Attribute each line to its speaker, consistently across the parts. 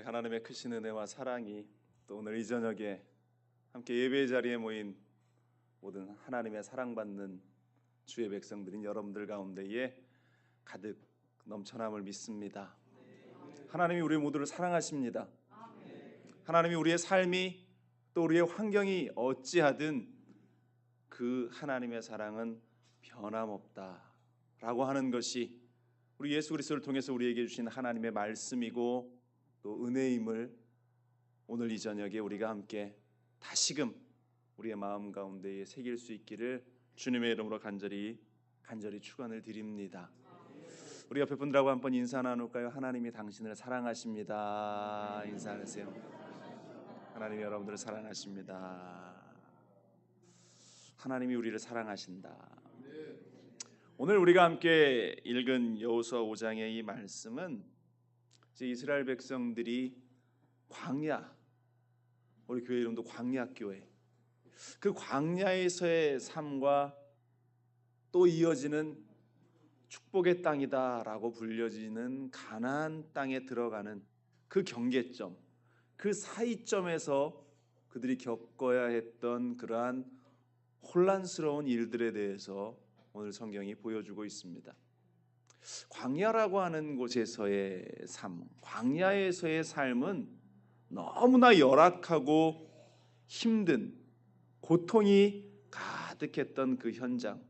Speaker 1: 우리 하나님의 크신 은혜와 사랑이 또 오늘 이 저녁에 함께 예배의 자리에 모인 모든 하나님의 사랑받는 주의 백성들인 여러분들 가운데에 가득 넘쳐남을 믿습니다. 하나님이 우리 모두를 사랑하십니다. 하나님이 우리의 삶이 또 우리의 환경이 어찌하든 그 하나님의 사랑은 변함없다라고 하는 것이 우리 예수 그리스도를 통해서 우리에게 주신 하나님의 말씀이고 또 은혜임을 오늘 이 저녁에 우리가 함께 다시금 우리의 마음 가운데에 새길 수 있기를 주님의 이름으로 간절히 축원을 드립니다. 우리 옆에 분들하고 한번 인사 나눌까요? 하나님이 당신을 사랑하십니다. 인사하세요. 하나님이 여러분들을 사랑하십니다. 하나님이 우리를 사랑하신다. 오늘 우리가 함께 읽은 여호수아 5장의 이 말씀은 이제 이스라엘 백성들이 광야, 우리 교회 이름도 광야교회, 그 광야에서의 삶과 또 이어지는 축복의 땅이다라고 불려지는 가나안 땅에 들어가는 그 경계점, 그 사이점에서 그들이 겪어야 했던 그러한 혼란스러운 일들에 대해서 오늘 성경이 보여주고 있습니다. 광야라고 하는 곳에서의 삶, 광야에서의 삶은 너무나 열악하고 힘든 고통이 가득했던 그 현장.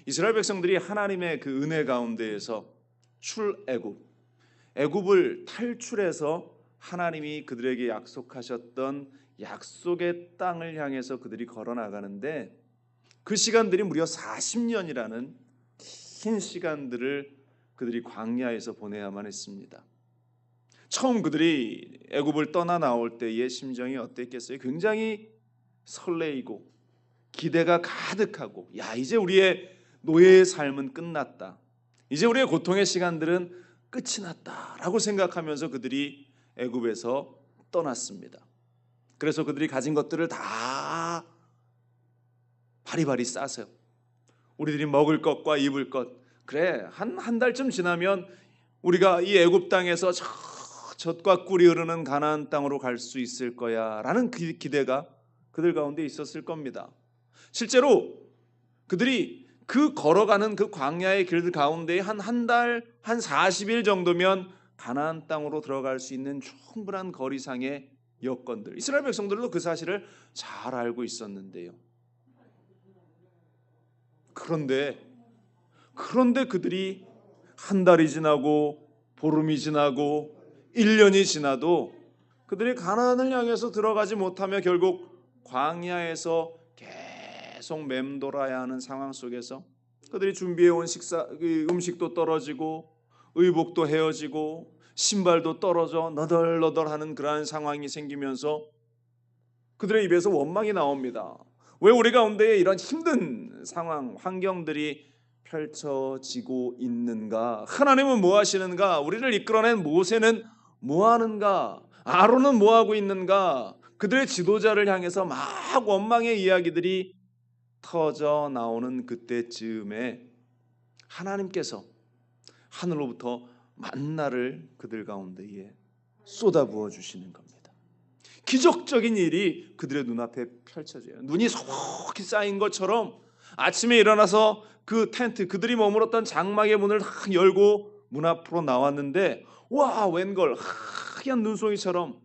Speaker 1: 이스라엘 백성들이 하나님의 그 은혜 가운데에서 애굽을 탈출해서 하나님이 그들에게 약속하셨던 약속의 땅을 향해서 그들이 걸어 나가는데 그 시간들이 무려 40년이라는 긴 시간들을 그들이 광야에서 보내야만 했습니다. 처음 그들이 애굽을 떠나 나올 때의 심정이 어땠겠어요? 굉장히 설레이고 기대가 가득하고, 야, 이제 우리의 노예의 삶은 끝났다, 이제 우리의 고통의 시간들은 끝이 났다라고 생각하면서 그들이 애굽에서 떠났습니다. 그래서 그들이 가진 것들을 다 바리바리 싸서 우리들이 먹을 것과 입을 것, 그래 한 달쯤 지나면 우리가 이 애굽 땅에서 젖과 꿀이 흐르는 가나안 땅으로 갈 수 있을 거야 라는 기대가 그들 가운데 있었을 겁니다. 실제로 그들이 그 걸어가는 그 광야의 길들 가운데 한 달, 한 40일 정도면 가나안 땅으로 들어갈 수 있는 충분한 거리상의 여건들, 이스라엘 백성들도 그 사실을 잘 알고 있었는데요. 그런데 그들이 한 달이 지나고 보름이 지나고 1년이 지나도 그들이 가나안을 향해서 들어가지 못하며 결국 광야에서 계속 맴돌아야 하는 상황 속에서 그들이 준비해온 음식도 떨어지고 의복도 헤어지고 신발도 떨어져 너덜너덜하는 그러한 상황이 생기면서 그들의 입에서 원망이 나옵니다. 왜 우리 가운데 이런 힘든 상황, 환경들이 펼쳐지고 있는가? 하나님은 뭐 하시는가? 우리를 이끌어낸 모세는 뭐 하는가? 아론은 뭐 하고 있는가? 그들의 지도자를 향해서 막 원망의 이야기들이 터져 나오는 그때쯤에 하나님께서 하늘로부터 만나를 그들 가운데에 쏟아부어 주시는 겁니다. 기적적인 일이 그들의 눈앞에 펼쳐져요. 눈이 속히 쌓인 것처럼 아침에 일어나서 그 텐트, 그들이 머물었던 장막의 문을 열고 문 앞으로 나왔는데, 와, 웬걸 하얀 눈송이처럼,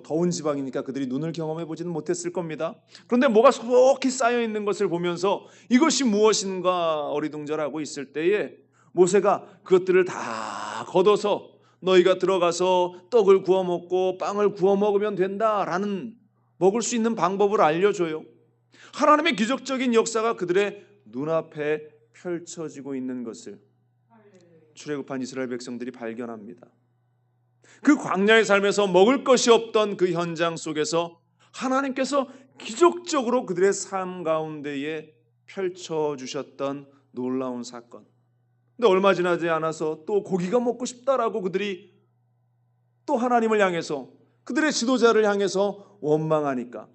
Speaker 1: 더운 지방이니까 그들이 눈을 경험해 보지는 못했을 겁니다. 그런데 뭐가 속히 쌓여 있는 것을 보면서 이것이 무엇인가 어리둥절하고 있을 때에 모세가 그것들을 다 걷어서 너희가 들어가서 떡을 구워 먹고 빵을 구워 먹으면 된다라는, 먹을 수 있는 방법을 알려줘요. 하나님의 기적적인 역사가 그들의 눈앞에 펼쳐지고 있는 것을 출애굽한 이스라엘 백성들이 발견합니다. 그 광야의 삶에서 먹을 것이 없던 그 현장 속에서 하나님께서 기적적으로 그들의 삶 가운데에 펼쳐주셨던 놀라운 사건. 근데 얼마 지나지 않아서 또 고기가 먹고 싶다라고 그들이 또 하나님을 향해서, 그들의 지도자를 향해서 원망하니까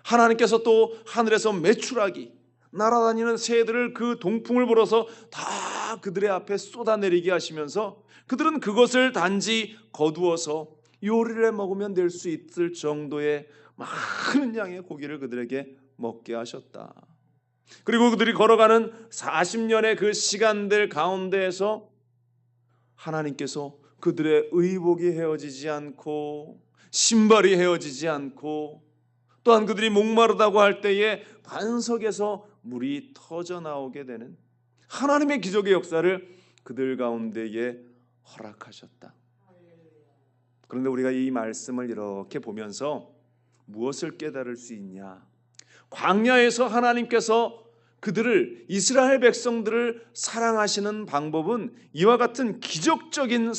Speaker 1: 하나님께서 또 하늘에서 메추라기, 날아다니는 새들을 그 동풍을 불어서 다 그들의 앞에 쏟아내리게 하시면서 그들은 그것을 단지 거두어서 요리를 해 먹으면 될 수 있을 정도의 많은 양의 고기를 그들에게 먹게 하셨다. 그리고 그들이 걸어가는 40년의 그 시간들 가운데에서 하나님께서 그들의 의복이 헤어지지 않고 신발이 헤어지지 않고 또한 그들이 목마르다고 할 때에 반석에서 물이 터져 나오게 되는 하나님의 기적의 역사를 그들 가운데에 허락하셨다. 그런데 우리가 이 말씀을 이렇게 보면서 무엇을 깨달을 수 있냐? 광야에서 하나님께서 그들을, 이스라엘 백성들을 사랑하시는 방법은 이와 같은 기적적인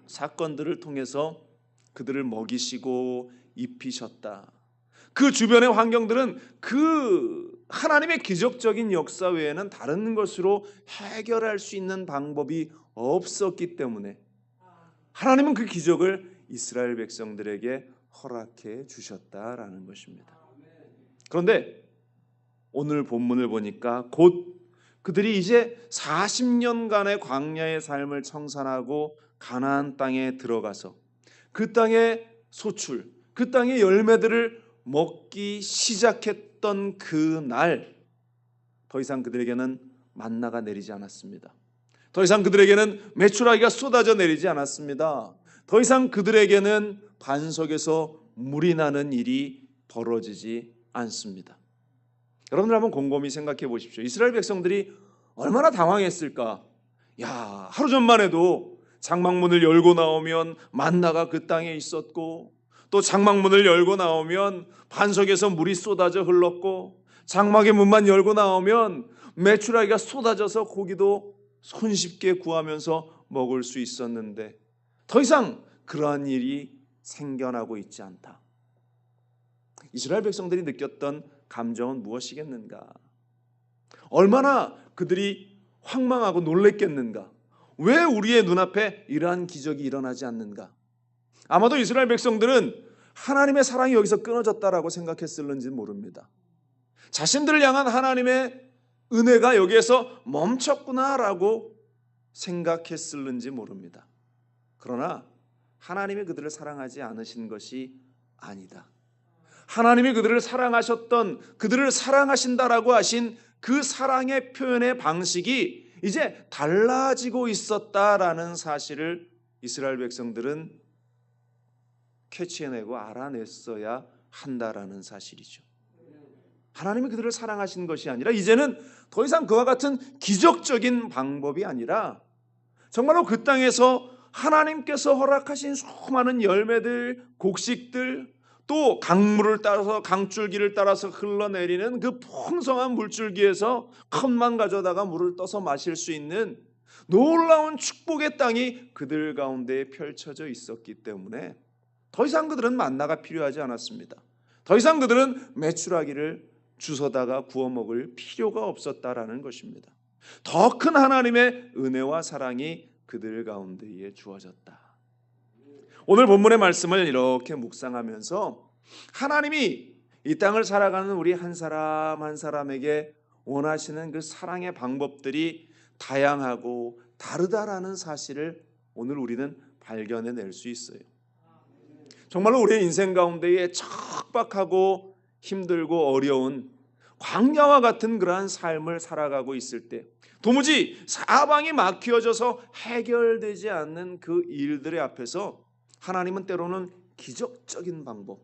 Speaker 1: 사건들을 통해서 그들을 먹이시고 입히셨다. 그 주변의 환경들은 그 하나님의 기적적인 역사 외에는 다른 것으로 해결할 수 있는 방법이 없었기 때문에 하나님은 그 기적을 이스라엘 백성들에게 허락해 주셨다라는 것입니다. 그런데 오늘 본문을 보니까 곧 그들이 이제 40년간의 광야의 삶을 청산하고 가나안 땅에 들어가서 그 땅의 소출, 그 땅의 열매들을 먹기 시작했던 그날 더 이상 그들에게는 만나가 내리지 않았습니다. 더 이상 그들에게는 메추라기가 쏟아져 내리지 않았습니다. 더 이상 그들에게는 반석에서 물이 나는 일이 벌어지지 않습니다. 여러분들 한번 곰곰이 생각해 보십시오. 이스라엘 백성들이 얼마나 당황했을까? 야, 하루 전만 해도 장막문을 열고 나오면 만나가 그 땅에 있었고, 또 장막문을 열고 나오면 반석에서 물이 쏟아져 흘렀고, 장막의 문만 열고 나오면 메추라기가 쏟아져서 고기도 손쉽게 구하면서 먹을 수 있었는데 더 이상 그러한 일이 생겨나고 있지 않다. 이스라엘 백성들이 느꼈던 감정은 무엇이겠는가? 얼마나 그들이 황망하고 놀랬겠는가? 왜 우리의 눈앞에 이러한 기적이 일어나지 않는가? 아마도 이스라엘 백성들은 하나님의 사랑이 여기서 끊어졌다라고 생각했을는지 모릅니다. 자신들을 향한 하나님의 은혜가 여기에서 멈췄구나라고 생각했을는지 모릅니다. 그러나 하나님이 그들을 사랑하지 않으신 것이 아니다. 하나님이 그들을 사랑하셨던, 그들을 사랑하신다라고 하신 그 사랑의 표현의 방식이 이제 달라지고 있었다라는 사실을 이스라엘 백성들은 캐치해내고 알아냈어야 한다라는 사실이죠. 하나님이 그들을 사랑하신 것이 아니라 이제는 더 이상 그와 같은 기적적인 방법이 아니라 정말로 그 땅에서 하나님께서 허락하신 수많은 열매들, 곡식들, 또 강물을 따라서, 강줄기를 따라서 흘러내리는 그 풍성한 물줄기에서 컵만 가져다가 물을 떠서 마실 수 있는 놀라운 축복의 땅이 그들 가운데 펼쳐져 있었기 때문에 더 이상 그들은 만나가 필요하지 않았습니다. 더 이상 그들은 메추라기를 주워다가 구워 먹을 필요가 없었다라는 것입니다. 더 큰 하나님의 은혜와 사랑이 그들 가운데에 주어졌다. 오늘 본문의 말씀을 이렇게 묵상하면서 하나님이 이 땅을 살아가는 우리 한 사람 한 사람에게 원하시는 그 사랑의 방법들이 다양하고 다르다라는 사실을 오늘 우리는 발견해낼 수 있어요. 정말로 우리의 인생 가운데에 척박하고 힘들고 어려운 광야와 같은 그러한 삶을 살아가고 있을 때 도무지 사방이 막혀져서 해결되지 않는 그 일들의 앞에서 하나님은 때로는 기적적인 방법,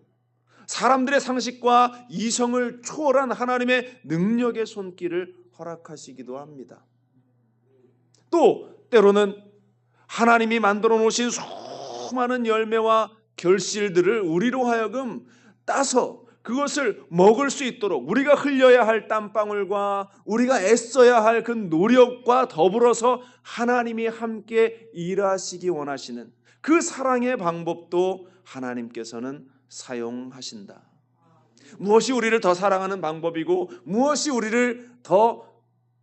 Speaker 1: 사람들의 상식과 이성을 초월한 하나님의 능력의 손길을 허락하시기도 합니다. 또 때로는 하나님이 만들어 놓으신 수많은 열매와 결실들을 우리로 하여금 따서 그것을 먹을 수 있도록 우리가 흘려야 할 땀방울과 우리가 애써야 할 그 노력과 더불어서 하나님이 함께 일하시기 원하시는 그 사랑의 방법도 하나님께서는 사용하신다. 무엇이 우리를 더 사랑하는 방법이고 무엇이 우리를 더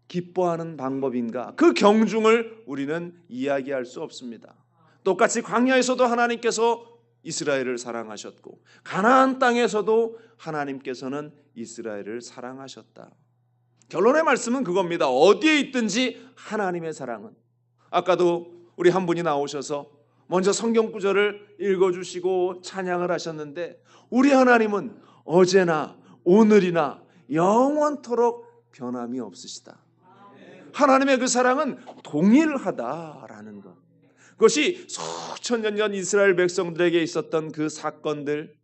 Speaker 1: 기뻐하는 방법인가? 그 경중을 우리는 이야기할 수 없습니다. 똑같이 광야에서도 하나님께서 이스라엘을 사랑하셨고 가나안 땅에서도 하나님께서는 이스라엘을 사랑하셨다. 결론의 말씀은 그겁니다. 어디에 있든지 하나님의 사랑은, 아까도 우리 한 분이 나오셔서 먼저 성경 구절을 읽어주시고 찬양을 하셨는데 우리 하나님은 어제나 오늘이나 영원토록 변함이 없으시다. 하나님의 그 사랑은 동일하다라는 것. 그것이 수천 년 전 이스라엘 백성들에게 있었던 그 사건들,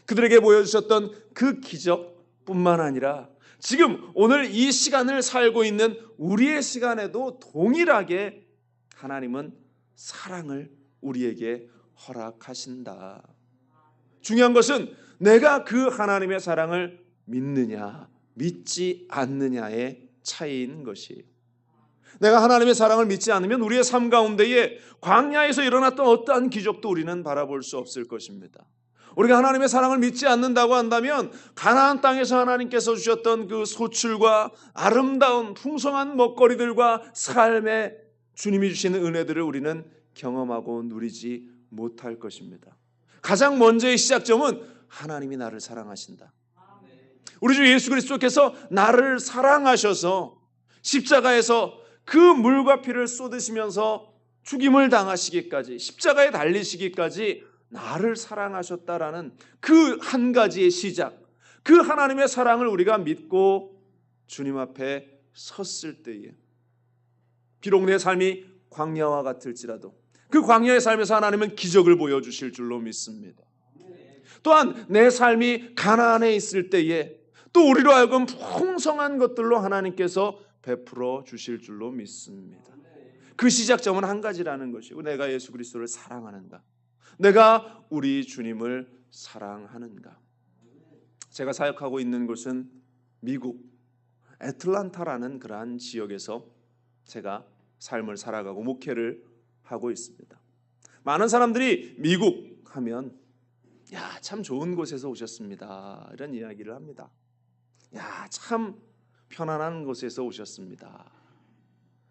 Speaker 1: 그들에게 보여주셨던 그 기적뿐만 아니라 지금 오늘 이 시간을 살고 있는 우리의 시간에도 동일하게 하나님은 사랑을 우리에게 허락하신다. 중요한 것은 내가 그 하나님의 사랑을 믿느냐 믿지 않느냐의 차이인 것이. 내가 하나님의 사랑을 믿지 않으면 우리의 삶 가운데에 광야에서 일어났던 어떠한 기적도 우리는 바라볼 수 없을 것입니다. 우리가 하나님의 사랑을 믿지 않는다고 한다면 가나안 땅에서 하나님께서 주셨던 그 소출과 아름다운 풍성한 먹거리들과 삶의 주님이 주시는 은혜들을 우리는 경험하고 누리지 못할 것입니다. 가장 먼저의 시작점은 하나님이 나를 사랑하신다. 우리 주 예수 그리스도께서 나를 사랑하셔서 십자가에서 그 물과 피를 쏟으시면서 죽임을 당하시기까지, 십자가에 달리시기까지 나를 사랑하셨다라는 그 한 가지의 시작, 그 하나님의 사랑을 우리가 믿고 주님 앞에 섰을 때에 비록 내 삶이 광야와 같을지라도 그 광야의 삶에서 하나님은 기적을 보여주실 줄로 믿습니다. 또한 내 삶이 가나안에 있을 때에 또 우리로 하여금 풍성한 것들로 하나님께서 베풀어 주실 줄로 믿습니다. 그 시작점은 한 가지라는 것이고, 내가 예수 그리스도를 사랑하는가, 내가 우리 주님을 사랑하는가. 제가 사역하고 있는 곳은 미국 애틀란타라는 그러한 지역에서 제가 삶을 살아가고 목회를 하고 있습니다. 많은 사람들이 미국 하면 야, 참 좋은 곳에서 오셨습니다, 이런 이야기를 합니다. 야, 참 편안한 곳에서 오셨습니다.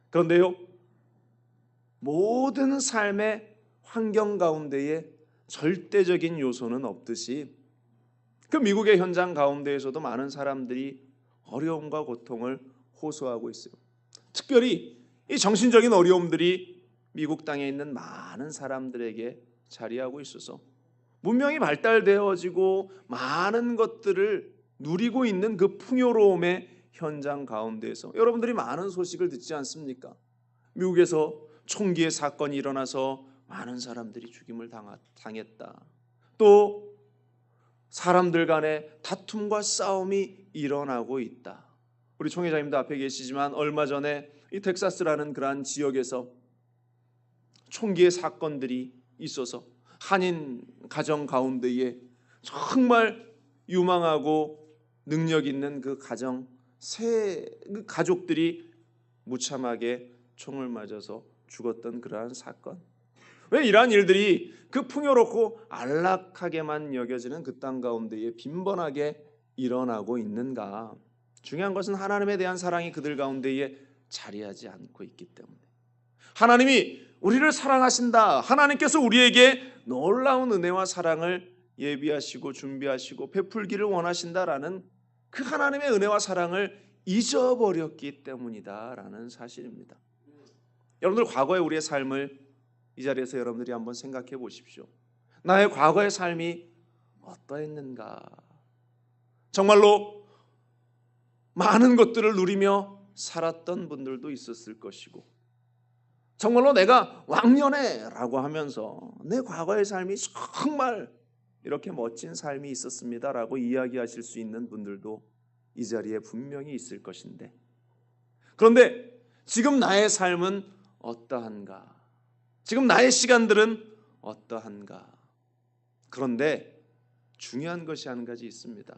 Speaker 1: 그런데요, 모든 삶의 환경 가운데에 절대적인 요소는 없듯이 그 미국의 현장 가운데에서도 많은 사람들이 어려움과 고통을 호소하고 있어요. 특별히 이 정신적인 어려움들이 미국 땅에 있는 많은 사람들에게 자리하고 있어서 문명이 발달되어지고 많은 것들을 누리고 있는 그 풍요로움의 현장 가운데에서 여러분들이 많은 소식을 듣지 않습니까? 미국에서 총기의 사건이 일어나서 많은 사람들이 죽임을 당했다. 또 사람들 간의 다툼과 싸움이 일어나고 있다. 우리 총회장님도 앞에 계시지만 얼마 전에 이 텍사스라는 그러한 지역에서 총기의 사건들이 있어서 한인 가정 가운데에 정말 유망하고 능력 있는 그 가족들이 무참하게 총을 맞아서 죽었던 그러한 사건. 왜 이러한 일들이 그 풍요롭고 안락하게만 여겨지는 그 땅 가운데에 빈번하게 일어나고 있는가? 중요한 것은 하나님에 대한 사랑이 그들 가운데에 자리하지 않고 있기 때문에. 하나님이 우리를 사랑하신다, 하나님께서 우리에게 놀라운 은혜와 사랑을 예비하시고 준비하시고 베풀기를 원하신다라는 그 하나님의 은혜와 사랑을 잊어버렸기 때문이다라는 사실입니다. 여러분들, 과거의 우리의 삶을 이 자리에서 여러분들이 한번 생각해 보십시오. 나의 과거의 삶이 어떠했는가? 정말로 많은 것들을 누리며 살았던 분들도 있었을 것이고, 정말로 내가 왕년에라고 하면서 내 과거의 삶이 정말 이렇게 멋진 삶이 있었습니다라고 이야기하실 수 있는 분들도 이 자리에 분명히 있을 것인데, 그런데 지금 나의 삶은 어떠한가? 지금 나의 시간들은 어떠한가? 그런데 중요한 것이 한 가지 있습니다.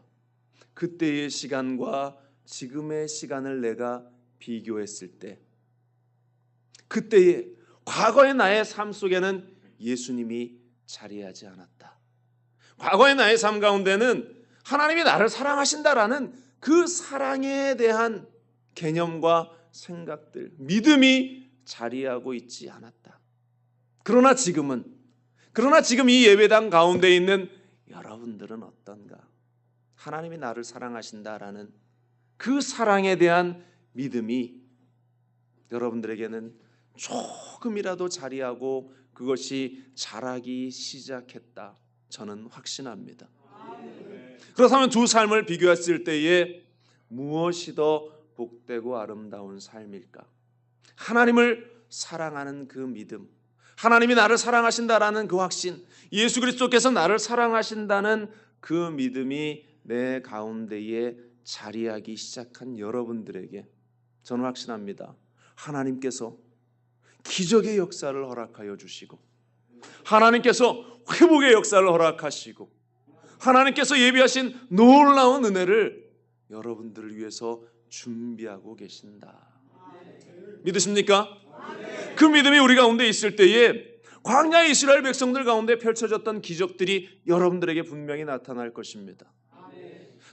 Speaker 1: 그때의 시간과 지금의 시간을 내가 비교했을 때, 그때의 과거의 나의 삶 속에는 예수님이 자리하지 않았다. 과거의 나의 삶 가운데는 하나님이 나를 사랑하신다라는 그 사랑에 대한 개념과 생각들, 믿음이 자리하고 있지 않았다. 그러나 지금 이 예배당 가운데 있는 여러분들은 어떤가? 하나님이 나를 사랑하신다라는 그 사랑에 대한 믿음이 여러분들에게는 조금이라도 자리하고 그것이 자라기 시작했다. 저는 확신합니다. 그렇다면 두 삶을 비교했을 때에 무엇이 더 복되고 아름다운 삶일까? 하나님을 사랑하는 그 믿음, 하나님이 나를 사랑하신다라는 그 확신, 예수 그리스도께서 나를 사랑하신다는 그 믿음이 내 가운데에 자리하기 시작한 여러분들에게 저는 확신합니다. 하나님께서 기적의 역사를 허락하여 주시고, 하나님께서 회복의 역사를 허락하시고, 하나님께서 예비하신 놀라운 은혜를 여러분들을 위해서 준비하고 계신다. 믿으십니까? 그 믿음이 우리 가운데 있을 때에 광야 이스라엘 백성들 가운데 펼쳐졌던 기적들이 여러분들에게 분명히 나타날 것입니다.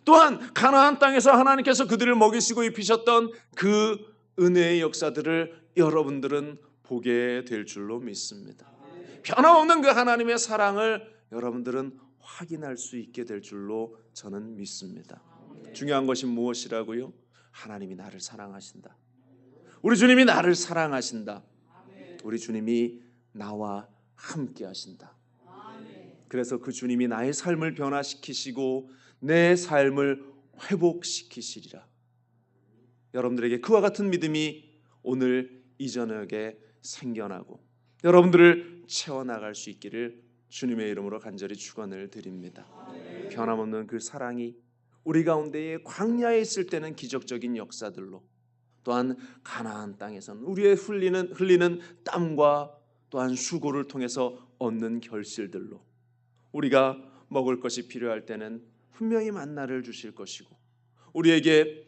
Speaker 1: 또한 가나안 땅에서 하나님께서 그들을 먹이시고 입히셨던 그 은혜의 역사들을 여러분들은 보게 될 줄로 믿습니다. 변함없는 그 하나님의 사랑을 여러분들은 확인할 수 있게 될 줄로 저는 믿습니다. 중요한 것이 무엇이라고요? 하나님이 나를 사랑하신다. 우리 주님이 나를 사랑하신다. 우리 주님이 나와 함께 하신다. 그래서 그 주님이 나의 삶을 변화시키시고 내 삶을 회복시키시리라. 여러분들에게 그와 같은 믿음이 오늘 이 저녁에 생겨나고 여러분들을 채워나갈 수 있기를 주님의 이름으로 간절히 축원을 드립니다. 변함없는 그 사랑이 우리 가운데에 광야에 있을 때는 기적적인 역사들로, 또한 가나안 땅에서는 우리의 흘리는 땀과 또한 수고를 통해서 얻는 결실들로, 우리가 먹을 것이 필요할 때는 분명히 만나를 주실 것이고, 우리에게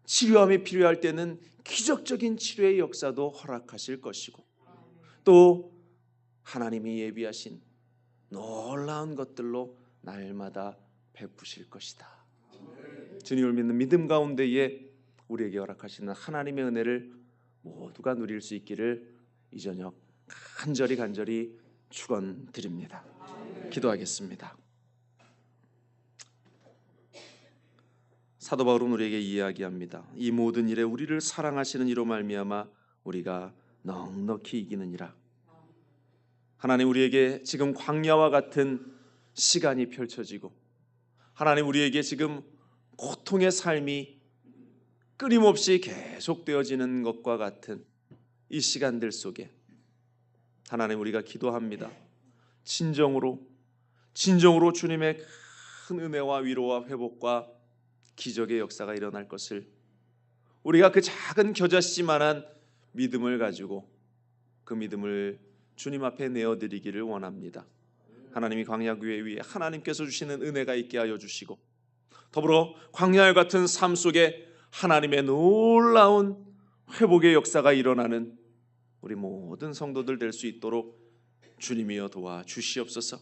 Speaker 1: 치료함이 필요할 때는 기적적인 치료의 역사도 허락하실 것이고, 또 하나님이 예비하신 놀라운 것들로 날마다 베푸실 것이다. 주님을 믿는 믿음 가운데에 우리에게 허락하시는 하나님의 은혜를 모두가 누릴 수 있기를 이 저녁 간절히 축원드립니다. 기도하겠습니다. 사도 바울은 우리에게 이야기합니다. 이 모든 일에 우리를 사랑하시는 이로 말미암아 우리가 넉넉히 이기느니라. 하나님, 우리에게 지금 광야와 같은 시간이 펼쳐지고, 하나님, 우리에게 지금 고통의 삶이 끊임없이 계속되어지는 것과 같은 이 시간들 속에 하나님, 우리가 기도합니다. 진정으로 주님의 큰 은혜와 위로와 회복과 기적의 역사가 일어날 것을, 우리가 그 작은 겨자씨만한 믿음을 가지고 그 믿음을 주님 앞에 내어드리기를 원합니다. 하나님이 광야교회 위에 하나님께서 주시는 은혜가 있게 하여 주시고, 더불어 광야와 같은 삶 속에 하나님의 놀라운 회복의 역사가 일어나는 우리 모든 성도들 될 수 있도록 주님이여 도와 주시옵소서.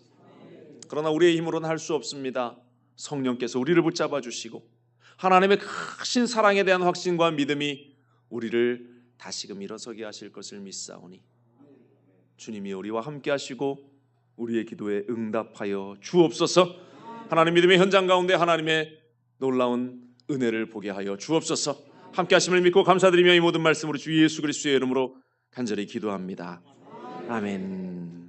Speaker 1: 그러나 우리의 힘으로는 할 수 없습니다. 성령께서 우리를 붙잡아 주시고 하나님의 크신 사랑에 대한 확신과 믿음이 우리를 다시금 일어서게 하실 것을 믿사오니 주님이 우리와 함께 하시고 우리의 기도에 응답하여 주옵소서. 하나님 믿음의 현장 가운데 하나님의 놀라운 은혜를 보게 하여 주옵소서. 함께 하심을 믿고 감사드리며 이 모든 말씀으로 주 예수 그리스도의 이름으로 간절히 기도합니다. 아멘.